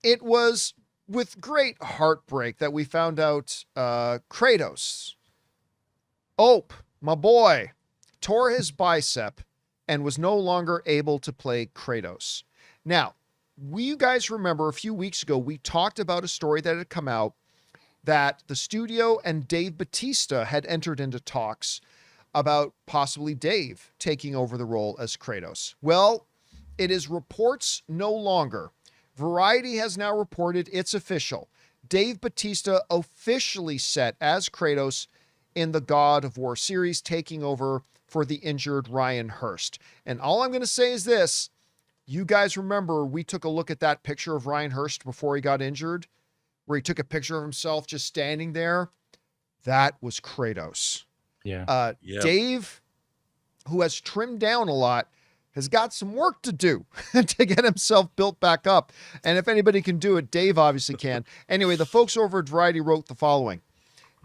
it was with great heartbreak that we found out Kratos, my boy, tore his bicep and was no longer able to play Kratos. Now, you guys remember a few weeks ago, we talked about a story that had come out that the studio and Dave Bautista had entered into talks about possibly Dave taking over the role as Kratos. Well, it is reports no longer. Variety has now reported it's official. Dave Bautista officially set as Kratos in the God of War series, taking over for the injured Ryan Hurst. And all I'm going to say is this. You guys remember we took a look at that picture of Ryan Hurst before he got injured, where he took a picture of himself just standing there? That was Kratos. Yeah. Dave, who has trimmed down a lot, has got some work to do to get himself built back up. And if anybody can do it, Dave obviously can. Anyway, the folks over at Variety wrote the following.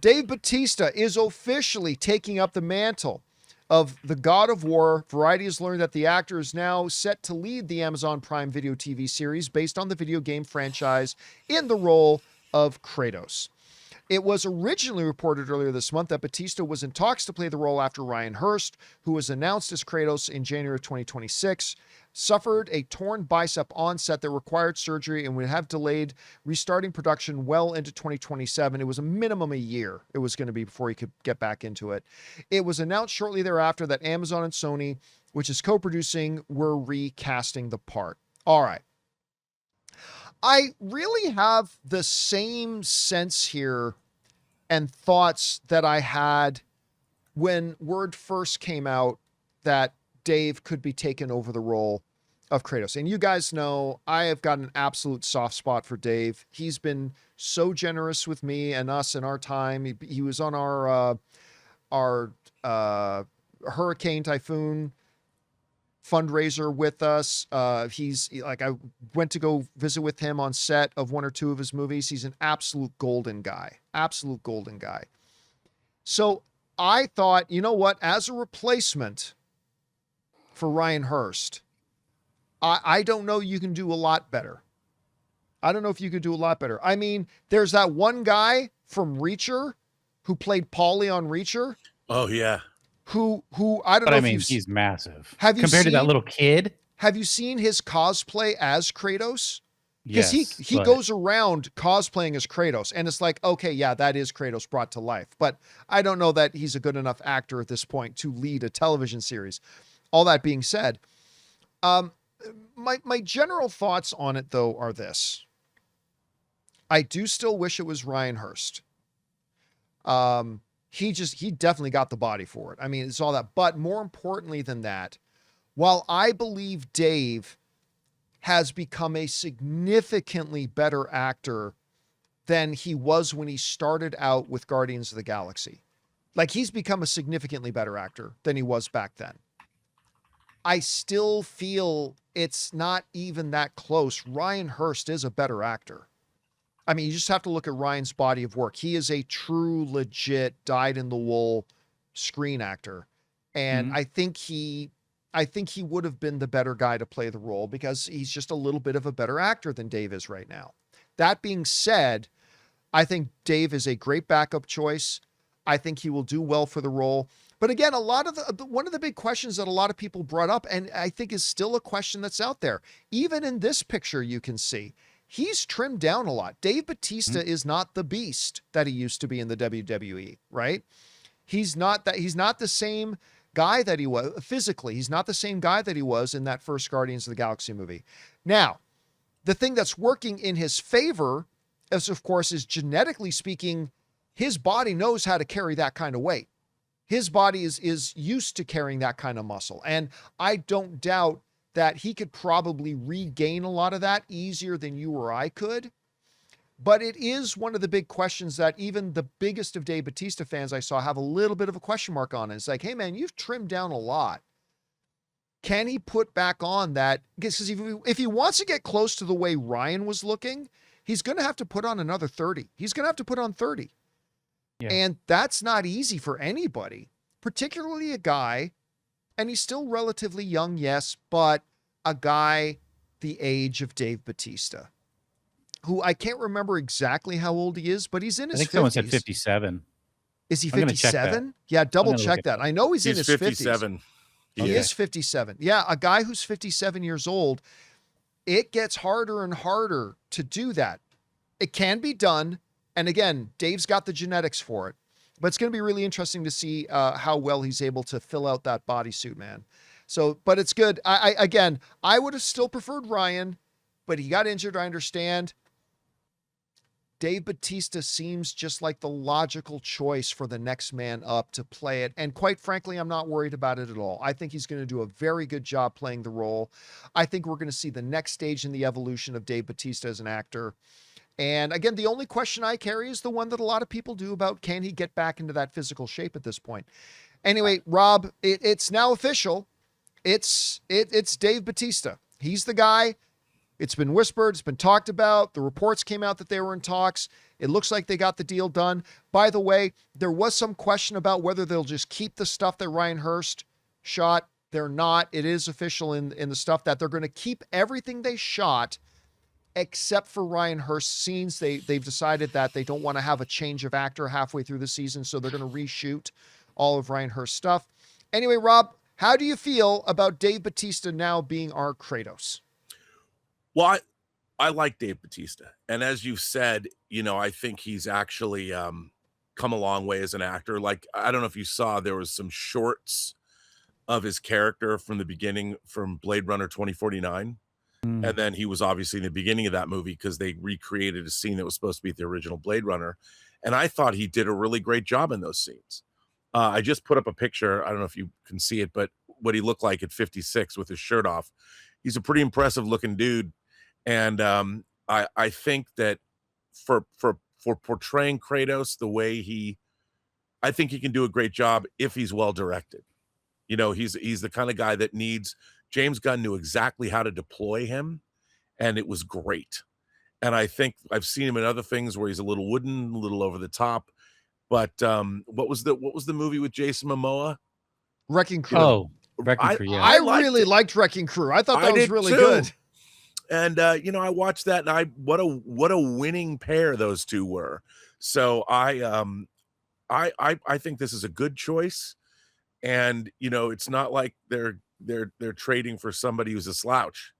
Dave Bautista is officially taking up the mantle of the God of War. Variety has learned that the actor is now set to lead the Amazon Prime Video TV series based on the video game franchise in the role of Kratos. It was originally reported earlier this month that Batista was in talks to play the role after Ryan Hurst, who was announced as Kratos in January of 2026, suffered a torn bicep on set that required surgery and would have delayed restarting production well into 2027. It was a minimum a year it was going to be before he could get back into it. It was announced shortly thereafter that Amazon and Sony, which is co-producing, were recasting the part. All right. I really have the same sense here and thoughts that I had when word first came out that Dave could be taking over the role of Kratos. And you guys know I have got an absolute soft spot for Dave. He's been so generous with me and us in our time. He was on our Hurricane Typhoon fundraiser with us. He's like, I went to go visit with him on set of one or two of his movies. He's an absolute golden guy. So I thought, you know what, as a replacement for Ryan Hurst, I don't know you can do a lot better. I don't know if you could do a lot better. I mean, there's that one guy from Reacher who played Paulie on Reacher. Oh yeah. Who I don't know. I mean, he's massive. Have you compared seen, to that little kid? Have you seen his cosplay as Kratos? Yes. Because he goes around cosplaying as Kratos, and it's like, okay, yeah, that is Kratos brought to life. But I don't know that he's a good enough actor at this point to lead a television series. All that being said, my general thoughts on it though are this. I do still wish it was Ryan Hurst. He definitely got the body for it. I mean, it's all that. But more importantly than that, while I believe Dave has become a significantly better actor than he was when he started out with Guardians of the Galaxy, like he's become a significantly better actor than he was back then, I still feel it's not even that close. Ryan Hurst is a better actor. I mean, you just have to look at Ryan's body of work. He is a true, legit, dyed-in-the-wool screen actor. And I think he would have been the better guy to play the role because he's just a little bit of a better actor than Dave is right now. That being said, I think Dave is a great backup choice. I think he will do well for the role. But again, one of the big questions that a lot of people brought up, and I think is still a question that's out there, even in this picture you can see, he's trimmed down a lot. Dave Bautista is not the beast that he used to be in the WWE, right? He's not the same guy that he was physically. He's not the same guy that he was in that first Guardians of the Galaxy movie. Now, the thing that's working in his favor is, of course, is genetically speaking, his body knows how to carry that kind of weight. His body is used to carrying that kind of muscle. And I don't doubt that he could probably regain a lot of that easier than you or I could. But it is one of the big questions that even the biggest of Dave Bautista fans I saw have a little bit of a question mark on it. It's like, hey man, you've trimmed down a lot. Can he put back on that? Because if he wants to get close to the way Ryan was looking, he's going to have to put on another 30. He's going to have to put on 30. Yeah. And that's not easy for anybody, particularly a guy, and he's still relatively young, yes, but a guy the age of Dave Bautista. who I can't remember exactly how old he is, but he's in I his think 50s. someone said 57. Is he I'm gonna check that. 57? Yeah, double gonna look check it that. I know he's in He's his 50s. 57. He Okay. is 57. Yeah, a guy who's 57 years old, it gets harder and harder to do that. It can be done. And again, Dave's got the genetics for it. But it's going to be really interesting to see how well he's able to fill out that bodysuit, man. So, but it's good. I would have still preferred Ryan, but he got injured. I understand. Dave Bautista seems just like the logical choice for the next man up to play it. And quite frankly, I'm not worried about it at all. I think he's going to do a very good job playing the role. I think we're going to see the next stage in the evolution of Dave Bautista as an actor. And again, the only question I carry is the one that a lot of people do about, can he get back into that physical shape at this point? Anyway, Rob, it's now official. It's Dave Bautista. He's the guy. It's been whispered. It's been talked about. The reports came out that they were in talks. It looks like they got the deal done. By the way, there was some question about whether they'll just keep the stuff that Ryan Hurst shot. They're not. It is official in the stuff that they're going to keep everything they shot except for Ryan Hurst's scenes. They've decided that they don't want to have a change of actor halfway through the season, so they're going to reshoot all of Ryan Hurst's stuff. Anyway, Rob, how do you feel about Dave Bautista now being our Kratos? Well, I like Dave Bautista. And as you said, I think he's actually come a long way as an actor. Like, I don't know if you saw, there was some shorts of his character from the beginning from Blade Runner 2049. And then he was obviously in the beginning of that movie because they recreated a scene that was supposed to be the original Blade Runner. And I thought he did a really great job in those scenes. I just put up a picture. I don't know if you can see it, but what he looked like at 56 with his shirt off. He's a pretty impressive looking dude. And I think that for portraying Kratos the way I think he can do a great job if he's well directed. He's the kind of guy that needs. James Gunn knew exactly how to deploy him, and it was great. And I think I've seen him in other things where he's a little wooden, a little over the top. But what was the movie with Jason Momoa? Wrecking Crew. Oh, Wrecking Crew, yeah. I really liked Wrecking Crew. I thought that was really good. And I watched that, and what a winning pair those two were. So I think this is a good choice, and it's not like they're trading for somebody who's a slouch.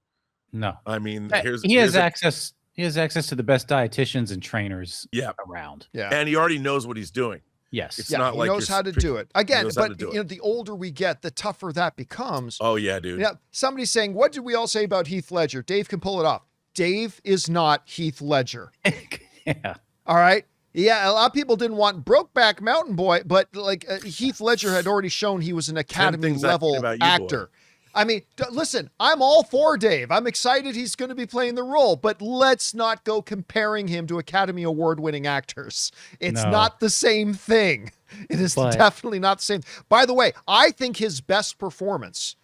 No, I mean, he has access to the best dietitians and trainers around. Yeah, and he already knows what he's doing. Yes, it's not like he knows how to do it. Again, but it. The older we get, the tougher that becomes. Oh yeah, dude. Yeah, somebody's saying, what did we all say about Heath Ledger? Dave can pull it off. Dave is not Heath Ledger. Yeah. All right. Yeah, a lot of people didn't want Brokeback Mountain Boy, but Heath Ledger had already shown he was an Academy level actor. Boy. I mean, listen, I'm all for Dave. I'm excited he's going to be playing the role, but let's not go comparing him to Academy Award winning actors. It's not the same thing. It is definitely not the same. By the way, I think his best performance,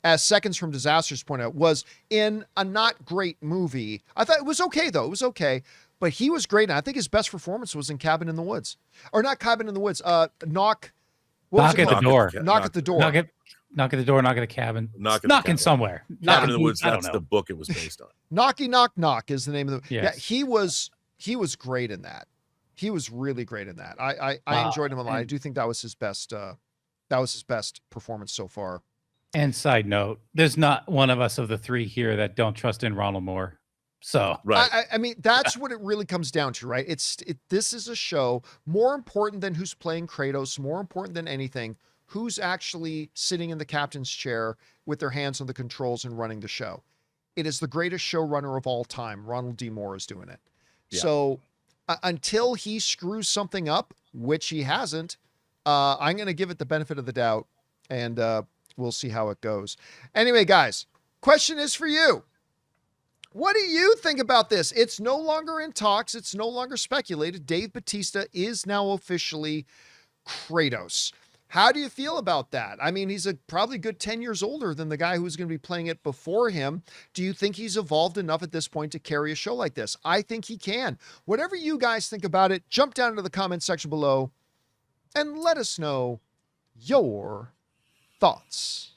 as Seconds from Disasters point out, was in a not great movie. I thought it was okay, though. It was okay. But he was great. And I think his best performance was in Cabin in the Woods. Or not Cabin in the Woods. Knock at the door. Knock at the door. Knock at the door, knock at a cabin. Knocking somewhere. Cabin in the Woods, that's the book it was based on. Knocky Knock Knock is the name of the yes. Yeah, he was great in that. He was really great in that. I enjoyed him a lot. I do think that was his best performance so far. And side note, there's not one of us of the three here that don't trust in Ronald Moore. So right. I mean, that's what it really comes down to, right? This is a show more important than who's playing Kratos, more important than anything, who's actually sitting in the captain's chair with their hands on the controls and running the show. It is the greatest showrunner of all time. Ronald D. Moore is doing it. Yeah. So until he screws something up, which he hasn't, I'm going to give it the benefit of the doubt, and we'll see how it goes. Anyway, guys, question is for you. What do you think about this? It's no longer in talks. It's no longer speculated. Dave Bautista is now officially Kratos. How do you feel about that? I mean, he's probably a good 10 years older than the guy who's going to be playing it before him. Do you think he's evolved enough at this point to carry a show like this? I think he can. Whatever you guys think about it, jump down into the comment section below and let us know your thoughts.